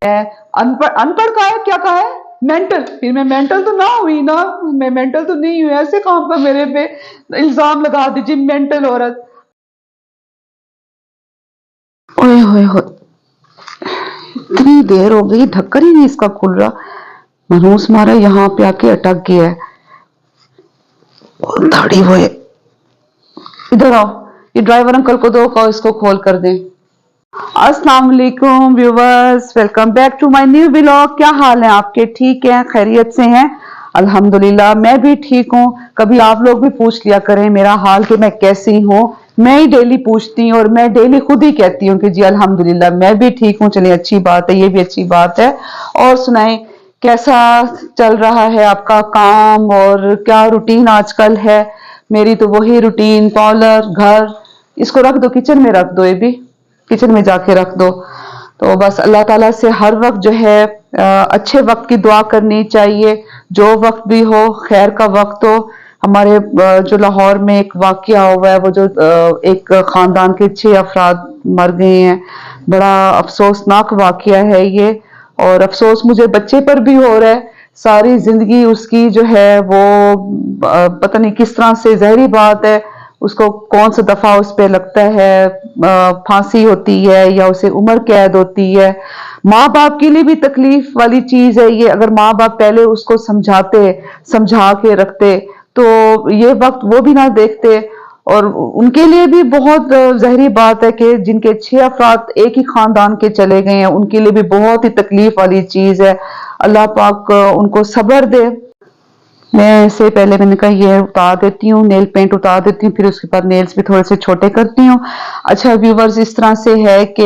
अनपढ़ अनपढ़ कहा है, क्या कहा है? मेंटल। फिर मैं मेंटल तो ना हुई ना, मैं मेंटल तो नहीं हुई, ऐसे काम पर मेरे पे इल्जाम लगा दीजिए मेंटल औरत। ओए होए हो, इतनी देर हो गई, ढक्कन ही नहीं इसका खुल रहा। मनहूस मारा यहाँ पे आके अटक गया है। दाढ़ी वो है। इधर आओ, ये ड्राइवर अंकल को दो, कहो इसको खोल कर दें। अस्सलाम वालेकुम viewers, welcome back to my new vlog. क्या हाल है आपके? ठीक है, खैरियत से हैं? अल्हम्दुलिल्लाह मैं भी ठीक हूँ। कभी आप लोग भी पूछ लिया करें मेरा हाल कि मैं कैसी हूँ। मैं ही डेली पूछती हूँ और मैं डेली खुद ही कहती हूँ कि जी अल्हम्दुलिल्लाह मैं भी ठीक हूँ। चलिए अच्छी बात है, ये भी अच्छी बात है। और सुनाएं, कैसा चल रहा है आपका काम और क्या रूटीन आजकल है? मेरी तो वही रूटीन, पार्लर, घर। इसको रख दो, किचन में रख दो, ये भी किचन में जाके रख दो। तो बस अल्लाह ताला से हर वक्त जो है अच्छे वक्त की दुआ करनी चाहिए। जो वक्त भी हो, खैर का वक्त हो। हमारे जो लाहौर में एक वाकया हुआ है, वो जो एक खानदान के 6 अफराद मर गए हैं। बड़ा अफसोसनाक वाकया है ये। और अफसोस मुझे बच्चे पर भी हो रहा है। सारी जिंदगी उसकी जो है वो पता नहीं किस तरह से, जहरी बात है, उसको कौन सा दफा उस पे लगता है, फांसी होती है या उसे उम्र कैद होती है। माँ बाप के लिए भी तकलीफ वाली चीज है ये। अगर माँ बाप पहले उसको समझाते, समझा के रखते, तो ये वक्त वो भी ना देखते। और उनके लिए भी बहुत जहरी बात है कि जिनके 6 अफराद एक ही खानदान के चले गए हैं, उनके लिए भी बहुत ही तकलीफ वाली चीज है। अल्लाह पाक उनको सब्र दे। मैं इससे पहले मैंने कहा ये उतार देती हूँ, नेल पेंट उतार देती हूँ, फिर उसके बाद नेल्स भी थोड़े से छोटे करती हूँ। अच्छा व्यूवर्स, इस तरह से है कि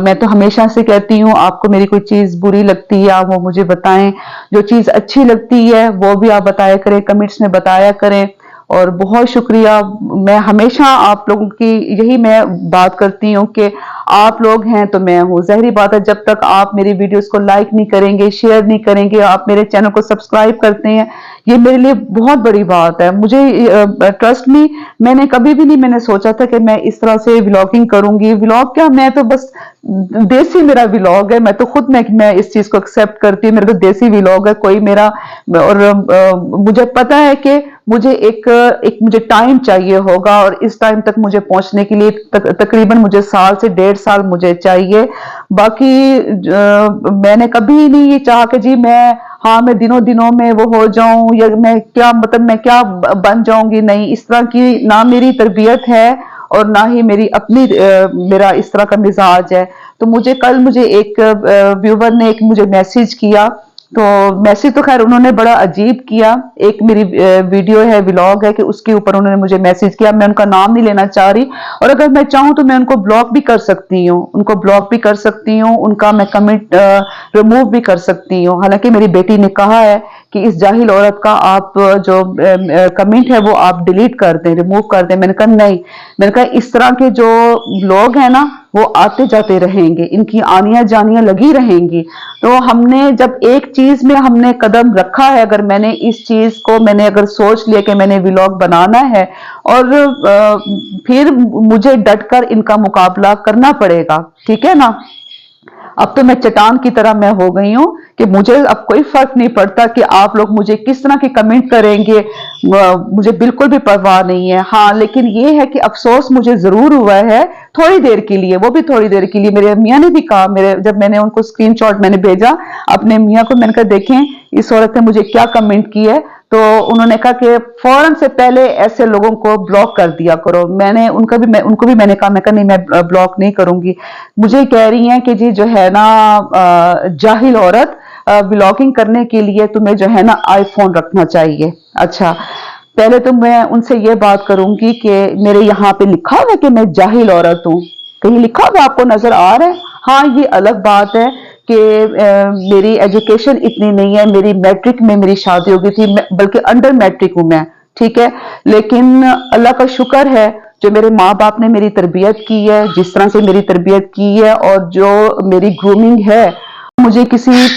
मैं तो हमेशा से कहती हूँ, आपको मेरी कोई चीज बुरी लगती है आप वो मुझे बताएं, जो चीज अच्छी लगती है वो भी आप बताया करें, कमेंट्स में बताया करें। और बहुत शुक्रिया। मैं हमेशा आप लोगों की यही मैं बात करती हूँ कि आप लोग हैं तो मैं हूँ। जहरी बात है, जब तक आप मेरी वीडियोस को लाइक नहीं करेंगे, शेयर नहीं करेंगे, आप मेरे चैनल को सब्सक्राइब करते हैं, ये मेरे लिए बहुत बड़ी बात है। मुझे ट्रस्ट मी, मैंने कभी भी नहीं मैंने सोचा था कि मैं इस तरह से व्लॉगिंग करूंगी। व्लॉग क्या, मैं तो बस देसी मेरा व्लॉग है। मैं तो खुद मैं इस चीज को एक्सेप्ट करती हूँ, मेरा तो देसी व्लॉग है कोई मेरा। और मुझे पता है कि मुझे एक मुझे टाइम चाहिए होगा और इस टाइम तक मुझे पहुंचने के लिए तकरीबन मुझे साल से 1.5 साल मुझे चाहिए। बाकी मैंने कभी नहीं ये चाहा कि जी मैं, हाँ मैं दिनों दिनों में वो हो जाऊं या मैं क्या मतलब मैं क्या बन जाऊंगी। नहीं, इस तरह की ना मेरी तरबियत है और ना ही मेरी अपनी मेरा इस तरह का मिजाज है। तो मुझे एक व्यूवर ने एक मुझे मैसेज किया। तो मैसेज तो खैर उन्होंने बड़ा अजीब किया। एक मेरी वीडियो है, व्लॉग है, कि उसके ऊपर उन्होंने मुझे मैसेज किया। मैं उनका नाम नहीं लेना चाह रही, और अगर मैं चाहूं तो मैं उनको ब्लॉक भी कर सकती हूँ, उनको ब्लॉक भी कर सकती हूँ, उनका मैं कमेंट रिमूव भी कर सकती हूँ। हालांकि मेरी बेटी ने कहा है कि इस जाहिल औरत का आप जो कमेंट है वो आप डिलीट कर दें, रिमूव कर दें। मैंने कहा नहीं, मैंने कहा इस तरह के जो लोग हैं ना वो आते जाते रहेंगे, इनकी आनियां जानियां लगी रहेंगी। तो हमने जब एक चीज में हमने कदम रखा है, अगर मैंने इस चीज को मैंने अगर सोच लिया कि मैंने व्लॉग बनाना है, और फिर मुझे डटकर इनका मुकाबला करना पड़ेगा, ठीक है ना। अब तो मैं चट्टान की तरह मैं हो गई हूँ कि मुझे अब कोई फर्क नहीं पड़ता कि आप लोग मुझे किस तरह के कमेंट करेंगे, मुझे बिल्कुल भी परवाह नहीं है। हाँ, लेकिन ये है कि अफसोस मुझे जरूर हुआ है, थोड़ी देर के लिए, वो भी थोड़ी देर के लिए। मेरे मियाँ ने भी कहा, मेरे जब मैंने उनको स्क्रीनशॉट मैंने भेजा अपने मियाँ को, मैंने कहा देखें इस औरत ने मुझे क्या कमेंट की है। तो उन्होंने कहा कि फौरन से पहले ऐसे लोगों को ब्लॉक कर दिया करो। मैंने उनको भी मैंने कहा, मैं कहा नहीं मैं ब्लॉक नहीं करूंगी। मुझे कह रही हैं कि जी जो है ना जाहिल औरत, ब्लॉगिंग करने के लिए तुम्हें जो है ना आईफोन रखना चाहिए। अच्छा, पहले तो मैं उनसे ये बात करूंगी कि मेरे यहाँ पे लिखा हुआ है कि मैं जाहिल औरत हूँ? कहीं लिखा हुआ आपको नजर आ रहा है? हाँ, ये अलग बात है कि मेरी एजुकेशन इतनी नहीं है, मेरी मैट्रिक में मेरी शादी हो गई थी, बल्कि अंडर मैट्रिक हूं मैं, ठीक है। लेकिन अल्लाह का शुक्र है जो मेरे माँ बाप ने मेरी तरबियत की है, जिस तरह से मेरी तरबियत की है और जो मेरी ग्रूमिंग है, मुझे किसी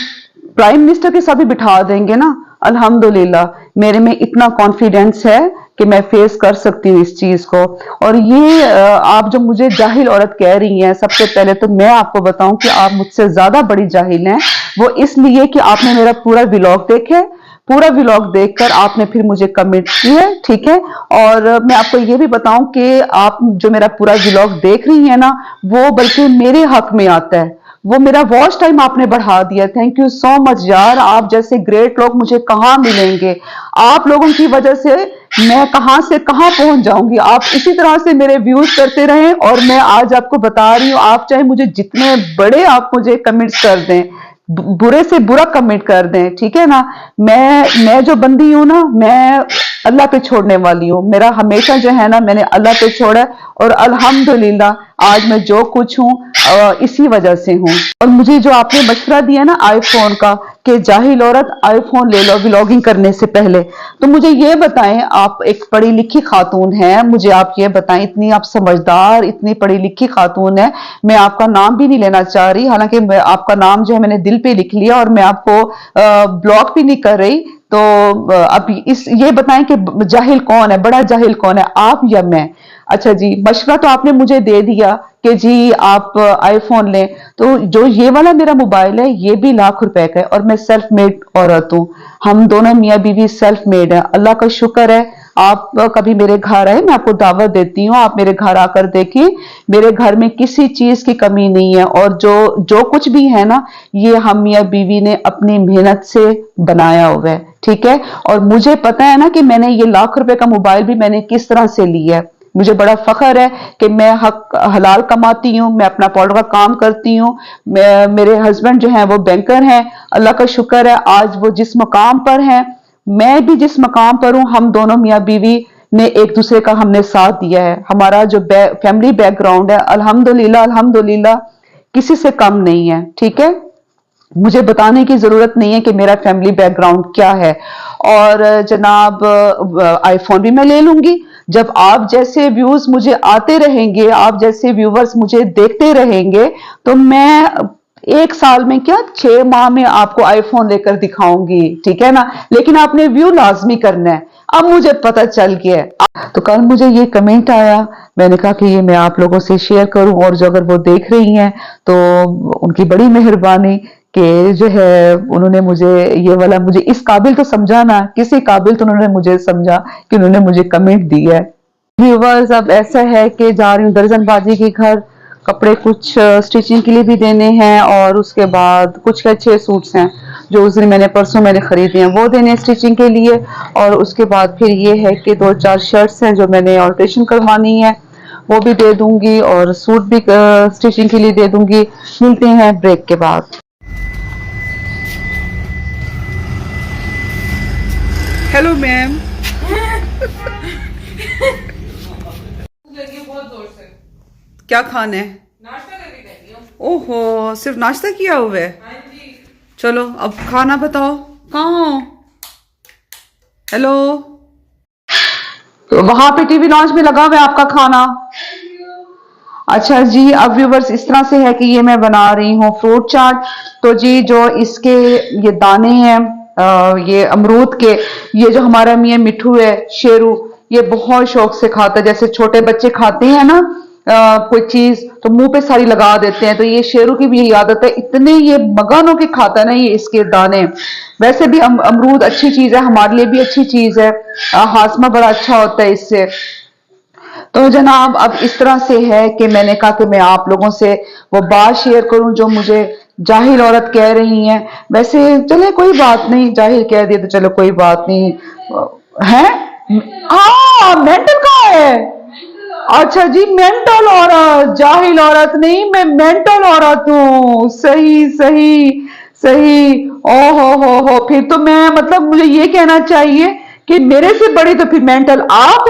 प्राइम मिनिस्टर के साथ भी बिठा देंगे ना, अल्हम्दुलिल्लाह। मेरे में इतना कॉन्फिडेंस है कि मैं फेस कर सकती हूँ इस चीज को। और ये आप जो मुझे जाहिल औरत कह रही हैं, सबसे पहले तो मैं आपको बताऊं कि आप मुझसे ज्यादा बड़ी जाहिल हैं। वो इसलिए कि आपने मेरा पूरा व्लॉग देखा है, पूरा व्लॉग देखकर आपने फिर मुझे कमेंट किया, ठीक है। और मैं आपको ये भी बताऊं कि आप जो मेरा पूरा व्लॉग देख रही है ना, वो बल्कि मेरे हक में आता है। वो मेरा वॉच टाइम आपने बढ़ा दिया, थैंक यू सो मच यार। आप जैसे ग्रेट लोग मुझे कहाँ मिलेंगे? आप लोगों की वजह से मैं कहां से कहां पहुंच जाऊंगी। आप इसी तरह से मेरे व्यूज करते रहें। और मैं आज आपको बता रही हूं, आप चाहे मुझे जितने बड़े आप मुझे कमेंट्स कर दें, बुरे से बुरा कमेंट कर दें, ठीक है ना, मैं जो बंदी हूं ना, मैं अल्लाह पे छोड़ने वाली हूँ। मेरा हमेशा जो है ना, मैंने अल्लाह पे छोड़ा है। और अल्हम्दुलिल्लाह आज मैं जो कुछ हूँ इसी वजह से हूँ। और मुझे जो आपने मशवरा दिया ना आईफोन का, कि जाहिल औरत आईफोन ले लो व्लॉगिंग करने से पहले, तो मुझे ये बताएं, आप एक पढ़ी लिखी खातून हैं, मुझे आप ये बताएं, इतनी आप समझदार, इतनी पढ़ी लिखी खातून है, मैं आपका नाम भी नहीं लेना चाह रही, हालांकि आपका नाम जो है मैंने दिल पे लिख लिया और मैं आपको ब्लॉक भी नहीं कर रही। तो अब ये बताएं कि जाहिल कौन है, बड़ा जाहिल कौन है, आप या मैं? अच्छा जी, मशवरा तो आपने मुझे दे दिया कि जी आप आईफोन लें। तो जो ये वाला मेरा मोबाइल है, ये भी लाख रुपए का है और मैं सेल्फ मेड औरत हूँ। हम दोनों मियाँ बीवी सेल्फ मेड है, अल्लाह का शुक्र है। आप कभी मेरे घर आए, मैं आपको दावत देती हूँ, आप मेरे घर आकर देखिए, मेरे घर में किसी चीज की कमी नहीं है। और जो जो कुछ भी है ना, ये हम मियाँ बीवी ने अपनी मेहनत से बनाया हुआ है, ठीक है। और मुझे पता है ना कि मैंने ये लाख रुपए का मोबाइल भी मैंने किस तरह से लिया है। मुझे बड़ा फख्र है कि मैं हक हलाल कमाती हूँ, मैं अपना पाउडर का काम करती हूँ। मेरे हस्बैंड जो हैं वो बैंकर हैं, अल्लाह का शुक्र है आज वो जिस मकाम पर हैं, मैं भी जिस मकाम पर हूँ। हम दोनों मियाँ बीवी ने एक दूसरे का हमने साथ दिया है। हमारा जो फैमिली बैकग्राउंड है, अल्हम्दुलिल्लाह अल्हम्दुलिल्लाह किसी से कम नहीं है, ठीक है। मुझे बताने की जरूरत नहीं है कि मेरा फैमिली बैकग्राउंड क्या है। और जनाब आईफोन भी मैं ले लूंगी जब आप जैसे व्यूज मुझे आते रहेंगे, आप जैसे व्यूवर्स मुझे देखते रहेंगे, तो मैं 1 साल में क्या 6 माह में आपको आईफोन लेकर दिखाऊंगी, ठीक है ना। लेकिन आपने व्यू लाजमी करना है, अब मुझे पता चल गया है। तो कल मुझे ये कमेंट आया, मैंने कहा कि ये मैं आप लोगों से शेयर करूं। और जो अगर वो देख रही हैं तो उनकी बड़ी मेहरबानी कि जो है उन्होंने मुझे ये वाला, मुझे इस काबिल तो समझा ना, किसी काबिल तो उन्होंने मुझे समझा कि उन्होंने मुझे कमेंट दिया है। व्यूवर्स, अब ऐसा है कि जा रही हूँ दर्जन बाजी के घर, कपड़े कुछ स्टिचिंग के लिए भी देने हैं और उसके बाद कुछ अच्छे सूट्स हैं जो उस दिन परसों मैंने खरीदे हैं, वो देने स्टिचिंग के लिए। और उसके बाद फिर ये है कि 2-4 शर्ट्स हैं जो मैंने ऑल्ट्रेशन करवानी है, वो भी दे दूंगी और सूट भी स्टिचिंग के लिए दे दूंगी। मिलते हैं ब्रेक के बाद। Hello ma'am. बहुत जोर से क्या खाना है? नाश्ता करके बैठी हूँ। ओहो, सिर्फ नाश्ता किया हुआ है? हाँ जी। चलो अब खाना बताओ, कहाँ हो? हेलो, तो वहां पे टीवी लॉन्च में लगा हुआ है आपका खाना। अच्छा जी, अब व्यूवर्स इस तरह से है कि ये मैं बना रही हूँ फ्रूट चाट। तो जी जो इसके ये दाने हैं, ये अमरूद के, ये जो हमारा मियाँ मिठू है शेरू, ये बहुत शौक से खाता है। जैसे छोटे बच्चे खाते हैं ना कोई चीज तो मुंह पे सारी लगा देते हैं, तो ये शेरू की भी यही आदत है, इतने ये मगन होके खाता है ना ये इसके दाने। वैसे भी अमरूद अच्छी चीज है, हमारे लिए भी अच्छी चीज है, हाजमा बड़ा अच्छा होता है इससे। तो जनाब अब इस तरह से है कि मैंने कहा कि मैं आप लोगों से वो बात शेयर करूं जो मुझे जाहिल औरत कह रही हैं। वैसे चले कोई बात नहीं, जाहिल कह दिए तो चलो कोई बात नहीं है। हाँ, मेंटल का है। अच्छा जी, मेंटल औरत, जाहिल औरत नहीं, मैं मेंटल औरत हूँ। सही सही सही। हो, फिर तो मैं मतलब मुझे ये कहना चाहिए कि मेरे से बड़ी तो फिर मेंटल आप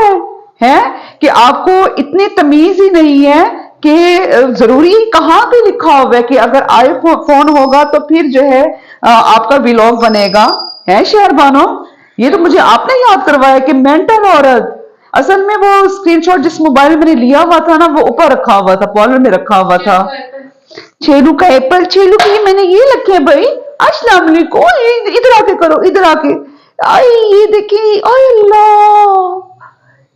है कि आपको इतनी तमीज ही नहीं है कि जरूरी कहाँ पे लिखा हुआ है कि अगर आईफोन होगा तो फिर जो है आपका व्लॉग बनेगा, है शहरबानो। ये तो मुझे आपने याद करवाया कि मेंटल औरत। असल में वो स्क्रीनशॉट जिस मोबाइल मैंने लिया हुआ था ना, वो ऊपर रखा हुआ था, पॉलर में रखा हुआ था। छेलू का एप्पल, छेलू के मैंने ये रखे हैं भाई। अस्सलाम वालेकुम, इधर आके करो, इधर आके। आई ये देखिए, अल्लाह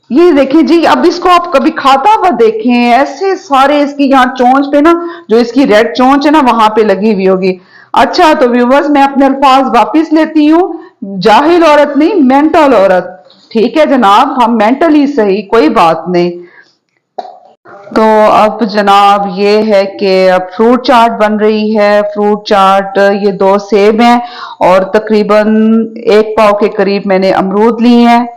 ये देखें जी, अब इसको आप कभी खाता हुआ देखें, ऐसे सारे इसकी यहाँ चोंच पे ना, जो इसकी रेड चोंच है ना, वहां पे लगी हुई होगी। अच्छा तो व्यूवर्स, मैं अपने अल्फाज वापिस लेती हूँ। जाहिल औरत नहीं, मेंटल औरत। ठीक है जनाब, हम मेंटली सही, कोई बात नहीं। तो अब जनाब ये है कि अब फ्रूट चाट बन रही है। फ्रूट चाट, ये 2 सेब हैं और तकरीबन 1 पाव के करीब मैंने अमरूद लिए हैं।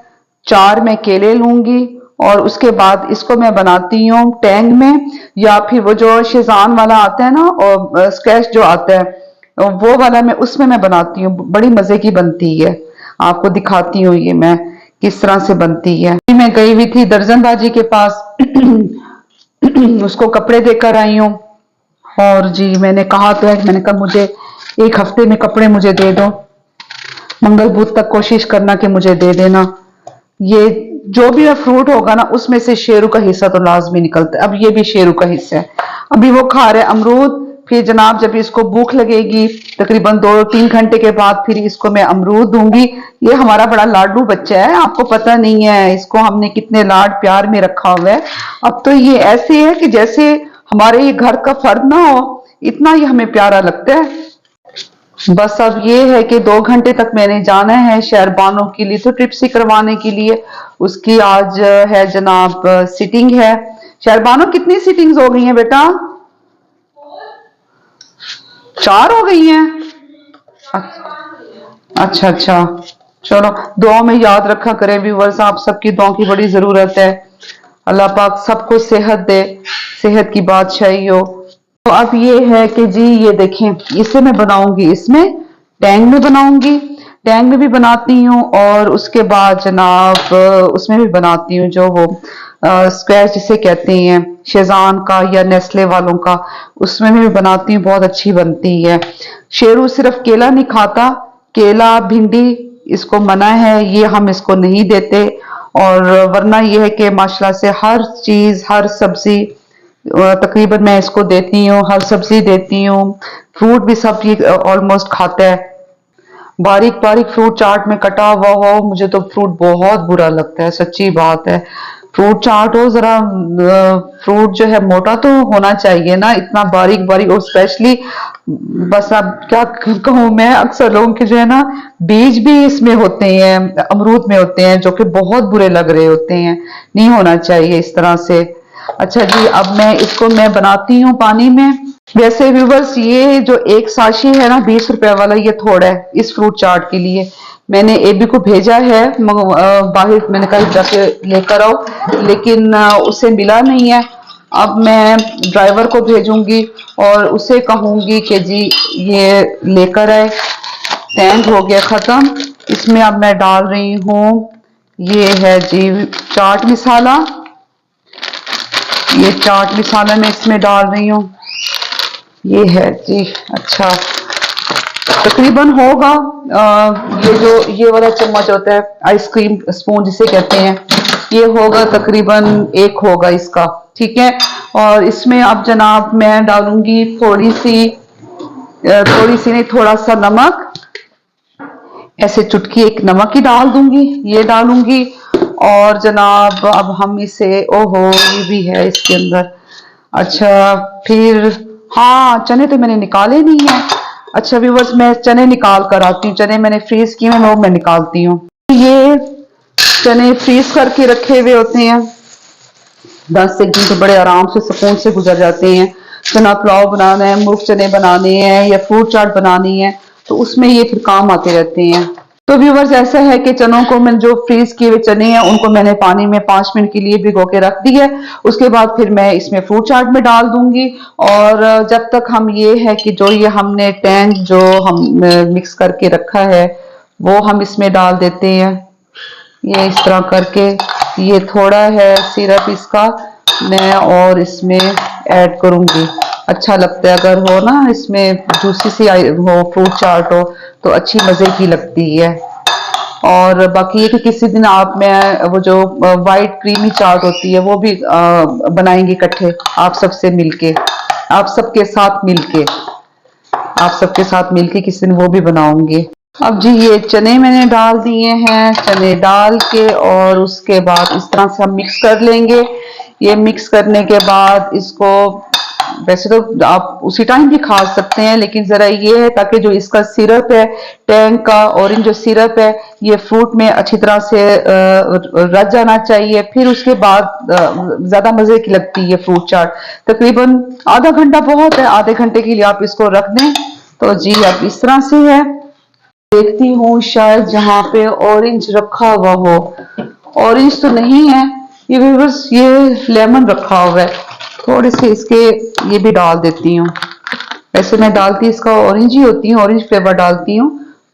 4 मैं केले लूंगी और उसके बाद इसको मैं बनाती हूँ टैंग में, या फिर वो जो शेज़ान वाला आता है ना, और स्क्वैश जो आता है वो वाला, मैं उसमें मैं बनाती हूँ। बड़ी मजे की बनती है, आपको दिखाती हूँ ये मैं किस तरह से बनती है। मैं गई हुई थी दर्जन बाजी के पास उसको कपड़े देकर आई हूँ। और जी मैंने कहा तो है, मैंने कहा मुझे 1 हफ्ते में कपड़े मुझे दे दो, मंगल बुध तक कोशिश करना कि मुझे दे देना। ये जो भी फ्रूट होगा ना, उसमें से शेरू का हिस्सा तो लाजमी निकलता है। अब ये भी शेरू का हिस्सा है। अभी वो खा रहे अमरूद, फिर जनाब जब इसको भूख लगेगी तकरीबन 2-3 घंटे के बाद फिर इसको मैं अमरूद दूंगी। ये हमारा बड़ा लाडू बच्चा है, आपको पता नहीं है इसको हमने कितने लाड प्यार में रखा हुआ है। अब तो ये ऐसे है कि जैसे हमारे ये घर का फर्द ना हो, इतना ये हमें प्यारा लगता है। बस अब ये है कि 2 घंटे तक मैंने जाना है शहरबानों के लिए, तो ट्रिप्सी करवाने के लिए। उसकी आज है जनाब सिटिंग है। शहरबानों कितनी सिटिंग्स हो गई हैं बेटा? 4 हो गई हैं। अच्छा अच्छा, चलो दुआ में याद रखा करें व्यूवर्स, आप सबकी दुआ की बड़ी जरूरत है। अल्लाह पाक सबको सेहत दे, सेहत की बादशाही हो। तो अब ये है कि जी ये देखें, इसे मैं बनाऊंगी, इसमें टैंग में बनाऊंगी। टैंग में भी बनाती हूँ और उसके बाद जनाब उसमें भी बनाती हूँ जो वो स्क्वैश जिसे कहते हैं, शेजान का या नेस्ले वालों का, उसमें भी बनाती हूँ। बहुत अच्छी बनती है। शेरू सिर्फ केला नहीं खाता, केला भिंडी इसको मना है, ये हम इसको नहीं देते। और वरना ये है कि माशाल्लाह से हर चीज, हर सब्जी तकरीबन मैं इसको देती हूँ, हर सब्जी देती हूँ। फ्रूट भी सब ये ऑलमोस्ट खाता है। बारीक बारीक फ्रूट चाट में कटा हुआ हो, मुझे तो फ्रूट बहुत बुरा लगता है, सच्ची बात है। फ्रूट चाट हो जरा, फ्रूट जो है मोटा तो होना चाहिए ना, इतना बारीक बारीक। और स्पेशली बस अब क्या कहूँ मैं, अक्सर लोगों के जो है ना बीज भी इसमें होते हैं, अमरूद में होते हैं, जो कि बहुत बुरे लग रहे होते हैं। नहीं होना चाहिए इस तरह से। अच्छा जी, अब मैं इसको मैं बनाती हूँ पानी में। वैसे व्यूवर्स, ये जो एक साशी है ना 20 रुपए वाला, ये थोड़ा है इस फ्रूट चाट के लिए। मैंने एबी को भेजा है बाहर, मैंने कहा जाके लेकर आओ, लेकिन उसे मिला नहीं है। अब मैं ड्राइवर को भेजूंगी और उसे कहूंगी कि जी ये लेकर आए। टैंक हो गया खत्म। इसमें अब मैं डाल रही हूँ, ये है जी चाट मसाला। ये चाट मसाला मैं इसमें डाल रही हूँ, ये है जी। अच्छा, तकरीबन होगा ये जो ये वाला चम्मच होता है, आइसक्रीम स्पून जिसे कहते हैं, ये होगा तकरीबन 1 होगा इसका। ठीक है। और इसमें अब जनाब मैं डालूंगी थोड़ी सी नहीं, थोड़ा सा नमक, ऐसे चुटकी 1 नमक ही डाल दूंगी, ये डालूंगी। और जनाब अब हम इसे, ओहो ये भी है इसके अंदर। अच्छा फिर, हाँ चने तो मैंने निकाले नहीं है। अच्छा व्यूवर्स, मैं चने निकाल कर आती हूँ। चने मैंने फ्रीज किए हैं, वो मैं निकालती हूँ। ये चने फ्रीज करके रखे हुए होते हैं, 10 से 1 दिन तो बड़े आराम से सुकून से गुजर जाते हैं। चना पुलाव बनाना है, मुर्ग चने बनाने हैं, या फ्रूट चाट बनानी है, तो उसमें ये फिर काम आते रहते हैं। तो व्यूवर्स, ऐसा है कि चनों को मैं, जो फ्रीज किए हुए चने हैं उनको मैंने पानी में 5 मिनट के लिए भिगो के रख दी है। उसके बाद फिर मैं इसमें फ्रूट चाट में डाल दूंगी। और जब तक हम, ये है कि जो ये हमने टैंक जो हम मिक्स करके रखा है, वो हम इसमें डाल देते हैं। ये इस तरह करके, ये थोड़ा है सिरप इसका मैं और इसमें ऐड करूंगी। अच्छा लगता है अगर हो ना इसमें जूसी सी हो, फ्रूट चाट हो तो अच्छी मजे की लगती है। और बाकी ये कि किसी दिन आप, मैं वो जो वाइट क्रीमी चाट होती है वो भी बनाएंगे इकट्ठे, आप सबसे मिलके, आप सबके साथ मिलके, आप सबके साथ मिलके किसी दिन वो भी बनाऊंगी। अब जी ये चने मैंने डाल दिए हैं, चने डाल के और उसके बाद इस तरह से हम मिक्स कर लेंगे। ये मिक्स करने के बाद इसको वैसे तो आप उसी टाइम भी खा सकते हैं, लेकिन जरा ये है ताकि जो इसका सिरप है टैंग का, ऑरेंज जो सिरप है ये फ्रूट में अच्छी तरह से रच जाना चाहिए, फिर उसके बाद ज्यादा मजे की लगती है फ्रूट चाट। तकरीबन आधा घंटा बहुत है, आधे घंटे के लिए आप इसको रख दें। तो जी अब इस तरह से है, देखती हूँ शायद जहाँ पे ऑरेंज रखा हुआ हो, ऑरेंज तो नहीं है ये बस ये लेमन रखा हुआ है। थोड़े से इसके ये भी डाल देती हूँ, वैसे मैं डालती इसका ऑरेंज ही होती हूँ, ऑरेंज फ्लेवर डालती हूँ,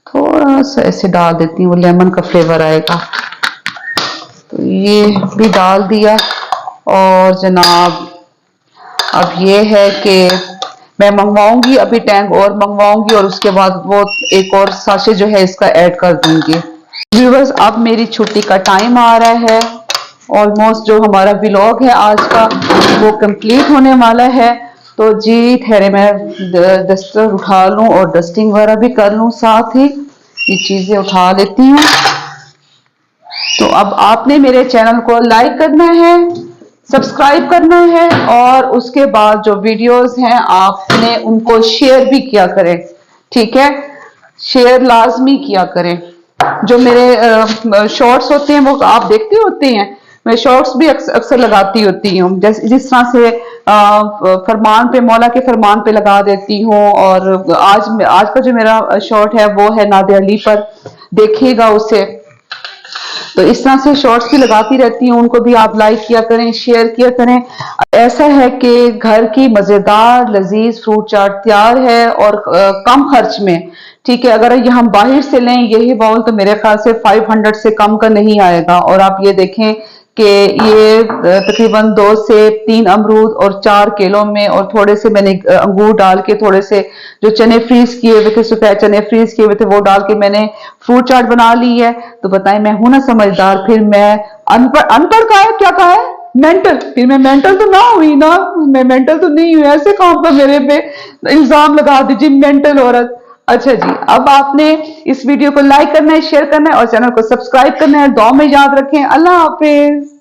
थोड़ा सा ऐसे डाल देती हूँ, लेमन का फ्लेवर आएगा। तो ये भी डाल दिया। और जनाब अब ये है कि मैं मंगवाऊंगी अभी टैंक और मंगवाऊंगी और उसके बाद वो एक और साशे जो है इसका ऐड कर दूंगी। व्यूअर्स अब मेरी छुट्टी का टाइम आ रहा है, ऑलमोस्ट जो हमारा व्लॉग है आज का वो कंप्लीट होने वाला है। तो जी ठहरे मैं डस्टर उठा लूं और डस्टिंग वगैरह भी कर लूं, साथ ही ये चीजें उठा लेती हूँ। तो अब आपने मेरे चैनल को लाइक करना है, सब्सक्राइब करना है और उसके बाद जो वीडियोस हैं आपने उनको शेयर भी किया करें, ठीक है, शेयर लाजमी किया करें। जो मेरे शॉर्ट्स होते हैं वो आप देखते होते हैं, मैं शॉर्ट्स भी अक्सर लगाती होती हूँ, जैसे जिस तरह से फरमान पे, मौला के फरमान पे लगा देती हूँ। और आज का जो मेरा शॉर्ट है वो है नादिया अली पर, देखिएगा उसे। तो इस तरह से शॉर्ट्स भी लगाती रहती हूँ, उनको भी आप लाइक किया करें, शेयर किया करें। ऐसा है कि घर की मजेदार लजीज फ्रूट चाट तैयार है और कम खर्च में, ठीक है। अगर ये हम बाहर से लें यही बाउल तो मेरे ख्याल से 500 से कम का नहीं आएगा। और आप ये देखें कि ये तकरीबन 2 से 3 अमरूद और 4 किलो में, और थोड़े से मैंने अंगूर डाल के, थोड़े से जो चने फ्रीज किए हुए थे, सफेद चने फ्रीज किए हुए थे वो डाल के मैंने फ्रूट चाट बना ली है। तो बताएं मैं हूं ना समझदार, फिर मैं अनपढ़, अनपढ़ कहा है, क्या कहा है, मेंटल, फिर मैं मेंटल तो ना हुई ना, मैं मेंटल तो नहीं हुई, ऐसे काम पर मेरे पे इल्जाम लगा दीजिए मेंटल औरत। अच्छा जी अब आपने इस वीडियो को लाइक करना है, शेयर करना है और चैनल को सब्सक्राइब करना है। दुआ में याद रखें। अल्लाह हाफिज।